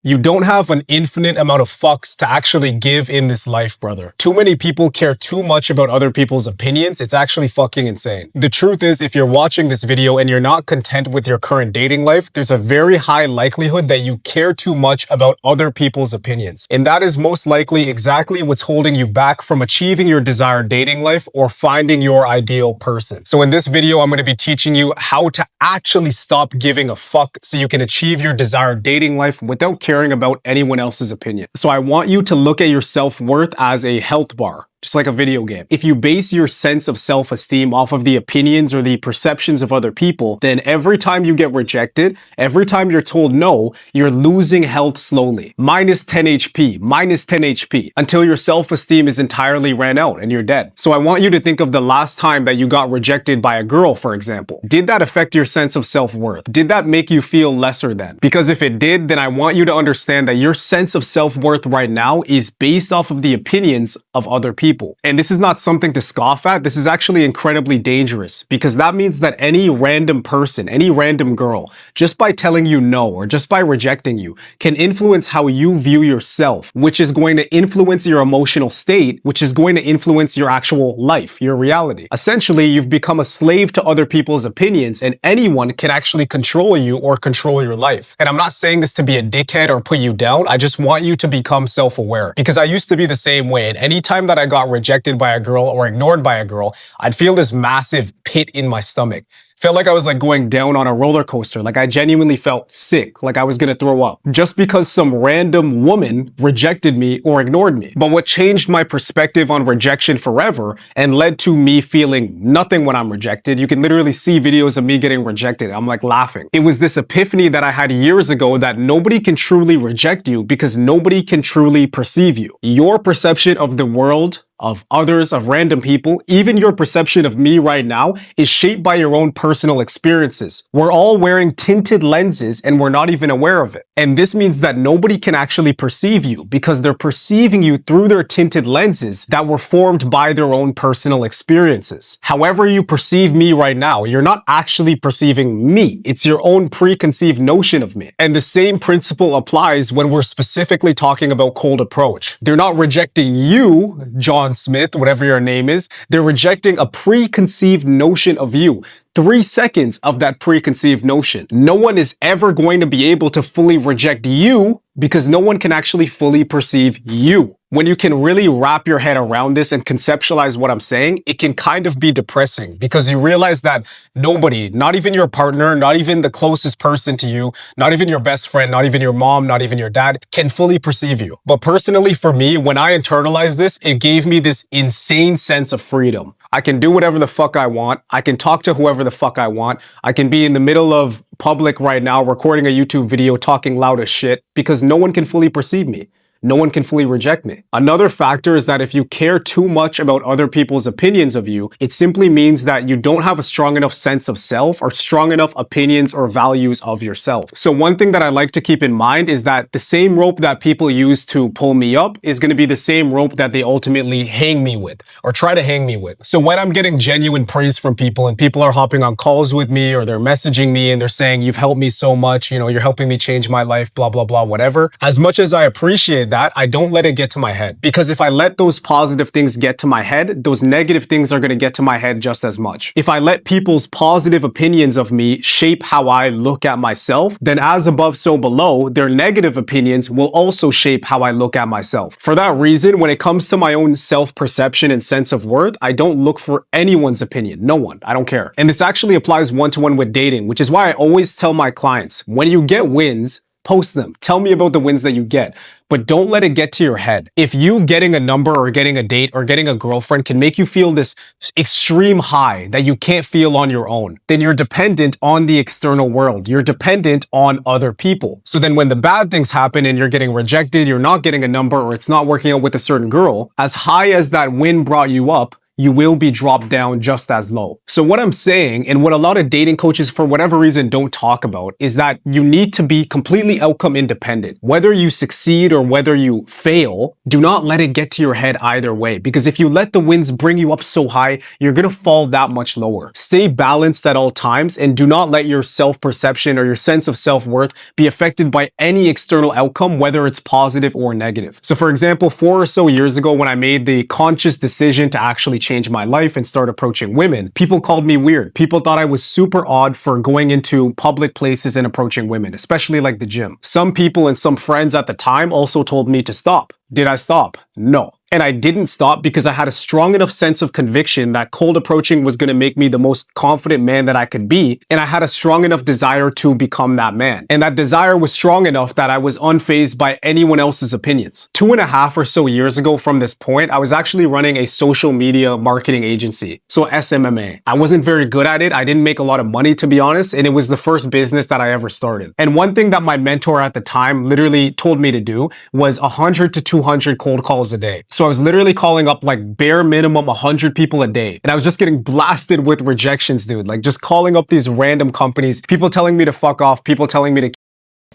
You don't have an infinite amount of fucks to actually give in this life, brother. Too many people care too much about other people's opinions. It's actually fucking insane. The truth is, if you're watching this video and you're not content with your current dating life, there's a very high likelihood that you care too much about other people's opinions. And that is most likely exactly what's holding you back from achieving your desired dating life or finding your ideal person. So in this video, I'm going to be teaching you how to actually stop giving a fuck so you can achieve your desired dating life without caring about anyone else's opinion. So I want you to look at your self-worth as a health bar. Just like a video game. If you base your sense of self-esteem off of the opinions or the perceptions of other people, then every time you get rejected, every time you're told no, you're losing health slowly. Minus 10 HP, minus 10 HP, until your self-esteem is entirely ran out and you're dead. So I want you to think of the last time that you got rejected by a girl, for example. Did that affect your sense of self-worth? Did that make you feel lesser than? Because if it did, then I want you to understand that your sense of self-worth right now is based off of the opinions of other people. And this is not something to scoff at. This is actually incredibly dangerous because that means that any random person, any random girl, just by telling you no or just by rejecting you, can influence how you view yourself, which is going to influence your emotional state, which is going to influence your actual life, your reality. Essentially, you've become a slave to other people's opinions and anyone can actually control you or control your life. And I'm not saying this to be a dickhead or put you down. I just want you to become self-aware because I used to be the same way. And anytime that I got rejected by a girl or ignored by a girl, I'd feel this massive pit in my stomach. Felt like I was like going down on a roller coaster. Like I genuinely felt sick, like I was gonna throw up just because some random woman rejected me or ignored me. But what changed my perspective on rejection forever and led to me feeling nothing when I'm rejected, you can literally see videos of me getting rejected. I'm like laughing. It was this epiphany that I had years ago that nobody can truly reject you because nobody can truly perceive you. Your perception of the world, of others, of random people, even your perception of me right now is shaped by your own personal experiences. We're all wearing tinted lenses and we're not even aware of it. And this means that nobody can actually perceive you because they're perceiving you through their tinted lenses that were formed by their own personal experiences. However you perceive me right now, you're not actually perceiving me. It's your own preconceived notion of me. And the same principle applies when we're specifically talking about cold approach. They're not rejecting you, John Smith, whatever your name is, they're rejecting a preconceived notion of you. 3 seconds of that preconceived notion. No one is ever going to be able to fully reject you because no one can actually fully perceive you. When you can really wrap your head around this and conceptualize what I'm saying, it can kind of be depressing because you realize that nobody, not even your partner, not even the closest person to you, not even your best friend, not even your mom, not even your dad, can fully perceive you. But personally for me, when I internalized this, it gave me this insane sense of freedom. I can do whatever the fuck I want. I can talk to whoever the fuck I want. I can be in the middle of public right now recording a YouTube video talking loud as shit because no one can fully perceive me. No one can fully reject me. Another factor is that if you care too much about other people's opinions of you, it simply means that you don't have a strong enough sense of self or strong enough opinions or values of yourself. So one thing that I like to keep in mind is that the same rope that people use to pull me up is going to be the same rope that they ultimately hang me with or try to hang me with. So when I'm getting genuine praise from people and people are hopping on calls with me or they're messaging me and they're saying, you've helped me so much, you're helping me change my life, blah, blah, blah, whatever. As much as I appreciate that, I don't let it get to my head. Because if I let those positive things get to my head, those negative things are going to get to my head just as much. If I let people's positive opinions of me shape how I look at myself, then as above, so below, their negative opinions will also shape how I look at myself. For that reason, when it comes to my own self-perception and sense of worth, I don't look for anyone's opinion. No one. I don't care. And this actually applies one-to-one with dating, which is why I always tell my clients, when you get wins, post them. Tell me about the wins that you get, but don't let it get to your head. If you getting a number or getting a date or getting a girlfriend can make you feel this extreme high that you can't feel on your own, then you're dependent on the external world. You're dependent on other people. So then when the bad things happen and you're getting rejected, you're not getting a number or it's not working out with a certain girl, as high as that win brought you up, you will be dropped down just as low. So what I'm saying, and what a lot of dating coaches for whatever reason don't talk about, is that you need to be completely outcome independent. Whether you succeed or whether you fail, do not let it get to your head either way, because if you let the winds bring you up so high, you're gonna fall that much lower. Stay balanced at all times and do not let your self-perception or your sense of self-worth be affected by any external outcome, whether it's positive or negative. So for example, 4 or so years ago when I made the conscious decision to actually change my life and start approaching women, people called me weird. People thought I was super odd for going into public places and approaching women, especially like the gym. Some people and some friends at the time also told me to stop. Did I stop? No. And I didn't stop because I had a strong enough sense of conviction that cold approaching was going to make me the most confident man that I could be. And I had a strong enough desire to become that man. And that desire was strong enough that I was unfazed by anyone else's opinions. 2.5 or so years ago from this point, I was actually running a social media marketing agency. So SMMA. I wasn't very good at it. I didn't make a lot of money, to be honest. And it was the first business that I ever started. And one thing that my mentor at the time literally told me to do was 100 to 200 cold calls a day. So I was literally calling up like bare minimum 100 people a day. And I was just getting blasted with rejections, dude. Like just calling up these random companies, people telling me to fuck off, people telling me to.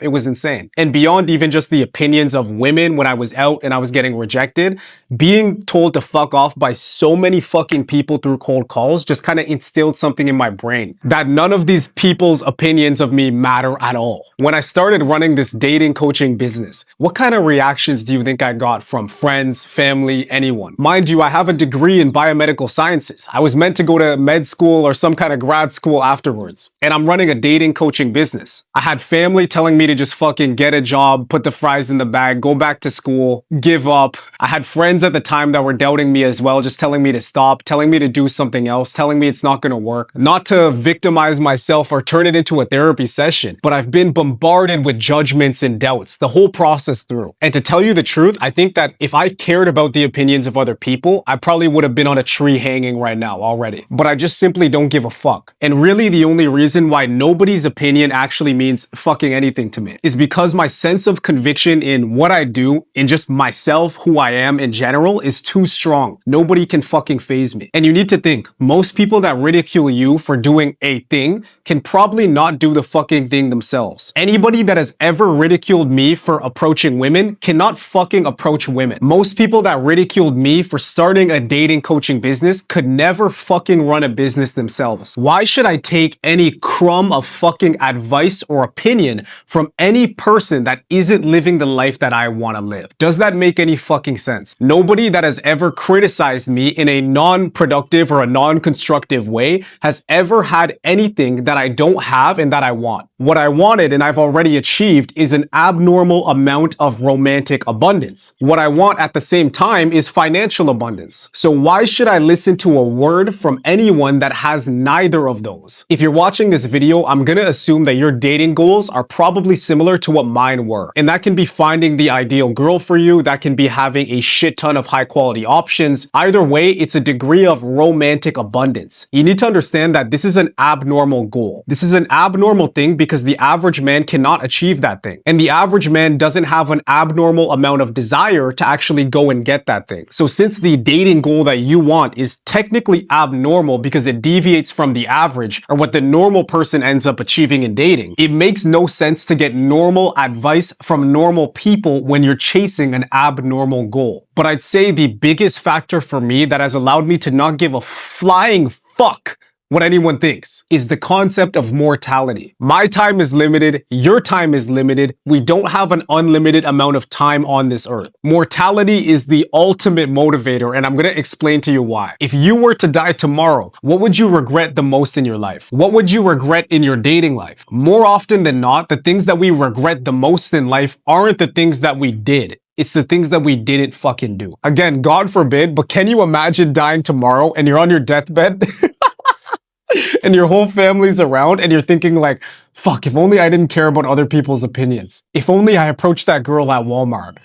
It was insane. And beyond even just the opinions of women when I was out and I was getting rejected, being told to fuck off by so many fucking people through cold calls just kind of instilled something in my brain that none of these people's opinions of me matter at all. When I started running this dating coaching business, what kind of reactions do you think I got from friends, family, anyone? Mind you, I have a degree in biomedical sciences. I was meant to go to med school or some kind of grad school afterwards. And I'm running a dating coaching business. I had family telling me to just fucking get a job, put the fries in the bag, go back to school, give up. I had friends at the time that were doubting me as well, just telling me to stop, telling me to do something else, telling me it's not gonna work. Not to victimize myself or turn it into a therapy session, but I've been bombarded with judgments and doubts the whole process through. And to tell you the truth, I think that if I cared about the opinions of other people, I probably would have been on a tree hanging right now already. But I just simply don't give a fuck. And really the only reason why nobody's opinion actually means fucking anything to me is because my sense of conviction in what I do, in just myself, who I am in general, is too strong. Nobody can fucking faze me. And you need to think, most people that ridicule you for doing a thing can probably not do the fucking thing themselves. Anybody that has ever ridiculed me for approaching women cannot fucking approach women. Most people that ridiculed me for starting a dating coaching business could never fucking run a business themselves. Why should I take any crumb of fucking advice or opinion from any person that isn't living the life that I want to live? Does that make any fucking sense? Nobody that has ever criticized me in a non-productive or a non-constructive way has ever had anything that I don't have and that I want. What I wanted and I've already achieved is an abnormal amount of romantic abundance. What I want at the same time is financial abundance. So why should I listen to a word from anyone that has neither of those? If you're watching this video, I'm gonna assume that your dating goals are probably similar to what mine were. And that can be finding the ideal girl for you. That can be having a shit ton of high quality options. Either way, it's a degree of romantic abundance. You need to understand that this is an abnormal goal. This is an abnormal thing because the average man cannot achieve that thing. And the average man doesn't have an abnormal amount of desire to actually go and get that thing. So since the dating goal that you want is technically abnormal because it deviates from the average or what the normal person ends up achieving in dating, it makes no sense to get normal advice from normal people when you're chasing an abnormal goal. But I'd say the biggest factor for me that has allowed me to not give a flying fuck what anyone thinks is the concept of mortality. My time is limited, your time is limited. We don't have an unlimited amount of time on this earth. Mortality is the ultimate motivator, and I'm gonna explain to you why. If you were to die tomorrow, what would you regret the most in your life? What would you regret in your dating life? More often than not, the things that we regret the most in life aren't the things that we did. It's the things that we didn't fucking do. Again, God forbid, but can you imagine dying tomorrow and you're on your deathbed? And your whole family's around and you're thinking like, fuck, if only I didn't care about other people's opinions. If only I approached that girl at Walmart.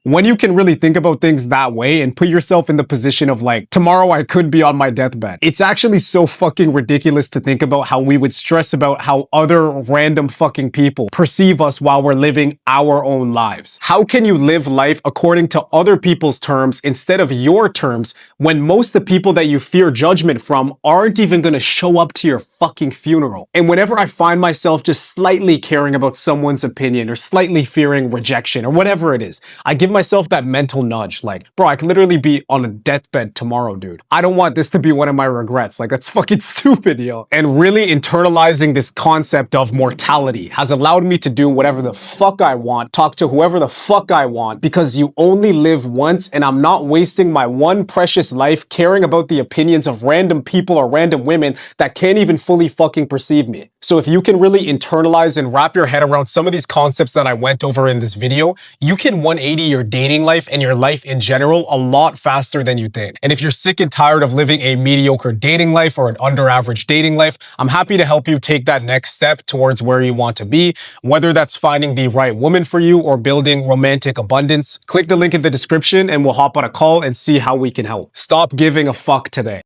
When you can really think about things that way and put yourself in the position of like, tomorrow I could be on my deathbed. It's actually so fucking ridiculous to think about how we would stress about how other random fucking people perceive us while we're living our own lives. How can you live life according to other people's terms instead of your terms when most of the people that you fear judgment from aren't even gonna show up to your fucking funeral? And whenever I find myself just slightly caring about someone's opinion or slightly fearing rejection or whatever it is, I give myself that mental nudge like, bro, I could literally be on a deathbed tomorrow, dude. I don't want this to be one of my regrets. Like, that's fucking stupid, yo. And really internalizing this concept of mortality has allowed me to do whatever the fuck I want, talk to whoever the fuck I want, because you only live once and I'm not wasting my one precious life caring about the opinions of random people or random women that can't even fully fucking perceive me. So if you can really internalize and wrap your head around some of these concepts that I went over in this video, you can 180 your dating life and your life in general a lot faster than you think. And if you're sick and tired of living a mediocre dating life or an under average dating life, I'm happy to help you take that next step towards where you want to be, whether that's finding the right woman for you or building romantic abundance. Click the link in the description and we'll hop on a call and see how we can help. Stop giving a fuck today.